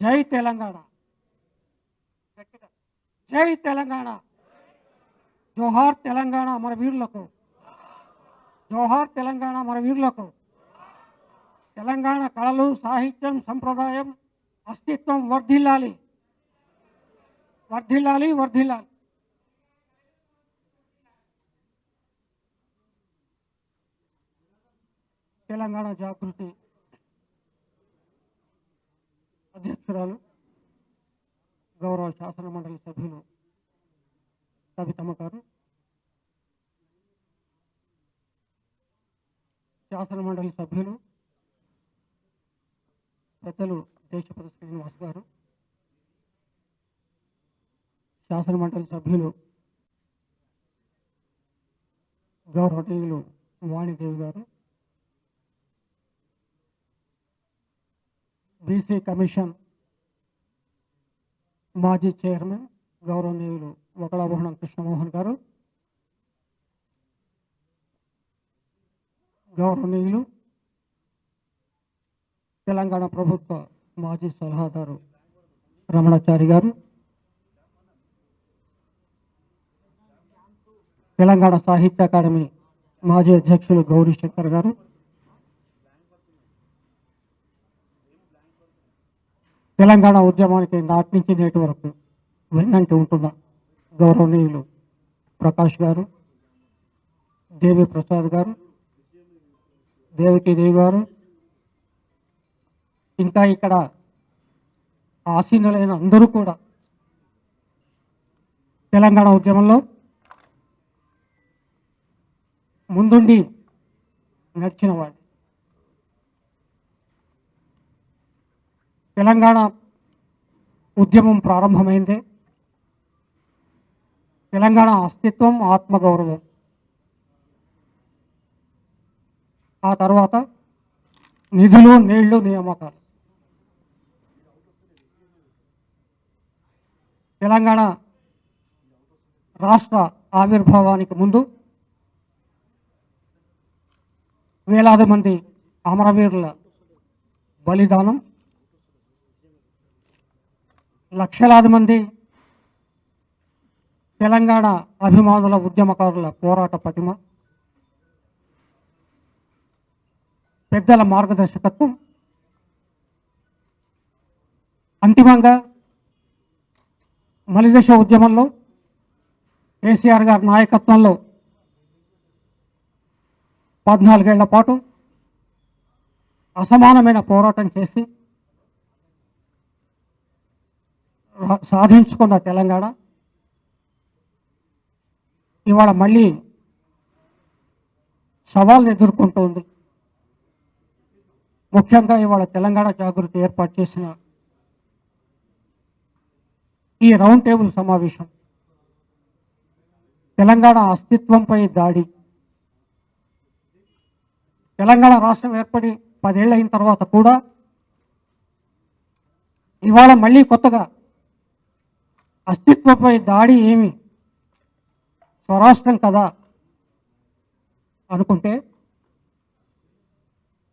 జై తెలంగాణ. జై తెలంగాణ. జోహార్ తెలంగాణ మన వీరులకు. జోహార్ తెలంగాణ మన వీరులకు. తెలంగాణ కళలు, సాహిత్యం, సంప్రదాయం, అస్తిత్వం వర్ధిల్లాలి, వర్ధిల్లాలి, వర్ధిల్లాలి. తెలంగాణ జాగృతి అధ్యక్షురాలు గౌరవ శాసన మండలి సభ్యులు కవితమ్మ గారు, శాసన మండలి సభ్యులు పెద్దలు దేశపతి శ్రీనివాస్ గారు, శాసన మండలి సభ్యులు గౌరవనీయులు వాణిదేవి గారు, బీసీ కమిషన్ మాజీ చైర్మన్ గౌరవనీయులు వకలాభవనం కృష్ణమోహన్ గారు, గౌరవనీయులు తెలంగాణ ప్రభుత్వ మాజీ సలహాదారు రమణాచారి గారు, తెలంగాణ సాహిత్య అకాడమీ మాజీ అధ్యక్షులు గౌరీ శంకర్ గారు, తెలంగాణ ఉద్యమానికి నాటి నుంచి నేటి వరకు వెన్నంటి ఉంటున్న గౌరవనీయులు ప్రకాష్ గారు, దేవి ప్రసాద్ గారు, దేవికి గారు, ఇంకా ఇక్కడ ఆసీనులైన అందరూ కూడా తెలంగాణ ఉద్యమంలో ముందుండి నడిచిన వాళ్ళు. తెలంగాణ ఉద్యమం ప్రారంభమైందే తెలంగాణ అస్తిత్వం, ఆత్మగౌరవం. ఆ తర్వాత నిధులు, నీళ్లు, నియామకాలు. తెలంగాణ రాష్ట్ర ఆవిర్భావానికి ముందు వేలాది మంది అమరవీరుల బలిదానం, లక్షలాది మంది తెలంగాణ అభిమానుల, ఉద్యమకారుల పోరాట పటిమ, పెద్దల మార్గదర్శకత్వం, అంతిమంగా మలిదశ ఉద్యమంలో కేసీఆర్ గారి నాయకత్వంలో 14 ఏళ్ల పాటు అసమానమైన పోరాటం చేసి సాధించుకున్న తెలంగాణ ఇవాళ మళ్ళీ సవాల్ని ఎదుర్కొంటోంది. ముఖ్యంగా ఇవాళ తెలంగాణ జాగృతి ఏర్పాటు చేసిన ఈ రౌండ్ టేబుల్ సమావేశం తెలంగాణ అస్తిత్వంపై దాడి. తెలంగాణ రాష్ట్రం ఏర్పడి 10 ఏళ్ళు అయిన తర్వాత కూడా ఇవాళ మళ్ళీ కొత్తగా అస్తిత్వంపై దాడి ఏమి, స్వరాష్ట్రం కదా అనుకుంటే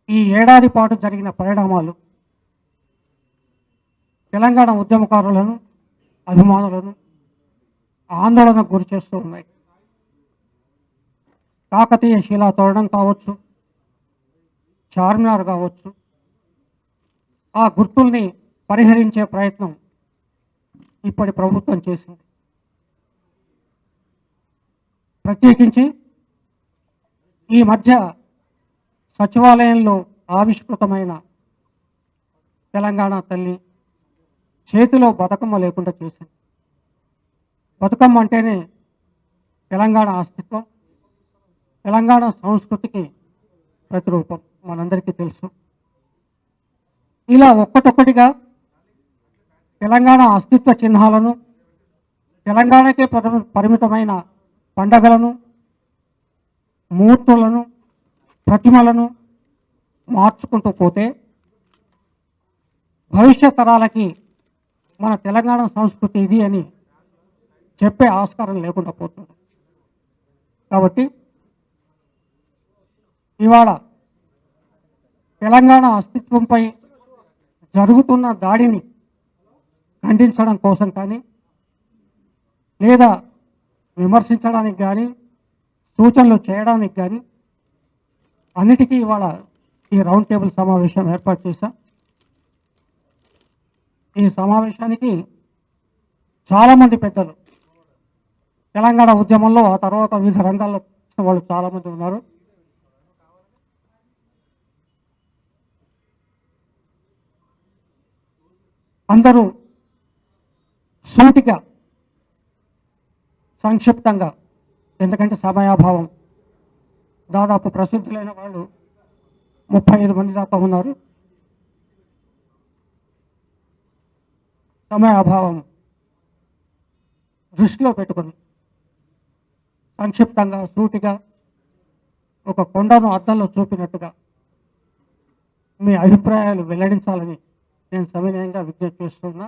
ఈ ఏడాది పాటు జరిగిన పరిణామాలు తెలంగాణ ఉద్యమకారులను, అభిమానులను ఆందోళనకు గురి చేస్తూ ఉన్నాయి. కాకతీయ శిలా తోరణం కావచ్చు, చార్మినార్ కావచ్చు, ఆ గుర్తుల్ని పరిహరించే ప్రయత్నం ఇప్పటి ప్రభుత్వం చేసింది. ప్రత్యేకించి ఈ మధ్య సచివాలయంలో ఆవిష్కృతమైన తెలంగాణ తల్లి చేతిలో బతుకమ్మ లేకుండా చేసింది. బతుకమ్మ అంటేనే తెలంగాణ అస్తిత్వం, తెలంగాణ సంస్కృతికి ప్రతిరూపం, మనందరికీ తెలుసు. ఇలా ఒక్కటొక్కటిగా తెలంగాణ అస్తిత్వ చిహ్నాలను, తెలంగాణకే పరిమితమైన పండగలను, మూర్తులను, ప్రతిమలను మార్చుకుంటూ పోతే భవిష్యత్ తరాలకి మన తెలంగాణ సంస్కృతి ఇది అని చెప్పే ఆస్కారం లేకుండా పోతుంది. కాబట్టి ఇవాళ తెలంగాణ అస్తిత్వంపై జరుగుతున్న దాడిని ఖండించడం కోసం కానీ లేదా విమర్శించడానికి కానీ సూచనలు చేయడానికి కానీ అన్నిటికీ ఇవాళ ఈ రౌండ్ టేబుల్ సమావేశం ఏర్పాటు చేశాం. ఈ సమావేశానికి చాలామంది పెద్దలు తెలంగాణ ఉద్యమంలో ఆ తర్వాత వివిధ రంగాల్లో చేసిన వాళ్ళు చాలామంది ఉన్నారు. అందరూ సూటిగా సంక్షిప్తంగా, ఎందుకంటే సమయాభావం, దాదాపు ప్రసిద్ధులైన వాళ్ళు 35 మంది దాకా ఉన్నారు. సమయాభావం దృష్టిలో పెట్టుకుని సంక్షిప్తంగా సూటిగా ఒక కొండను అద్దంలో చూపినట్టుగా మీ అభిప్రాయాలు వెల్లడించాలని నేను సవినయంగా విజ్ఞప్తి చేస్తున్నా.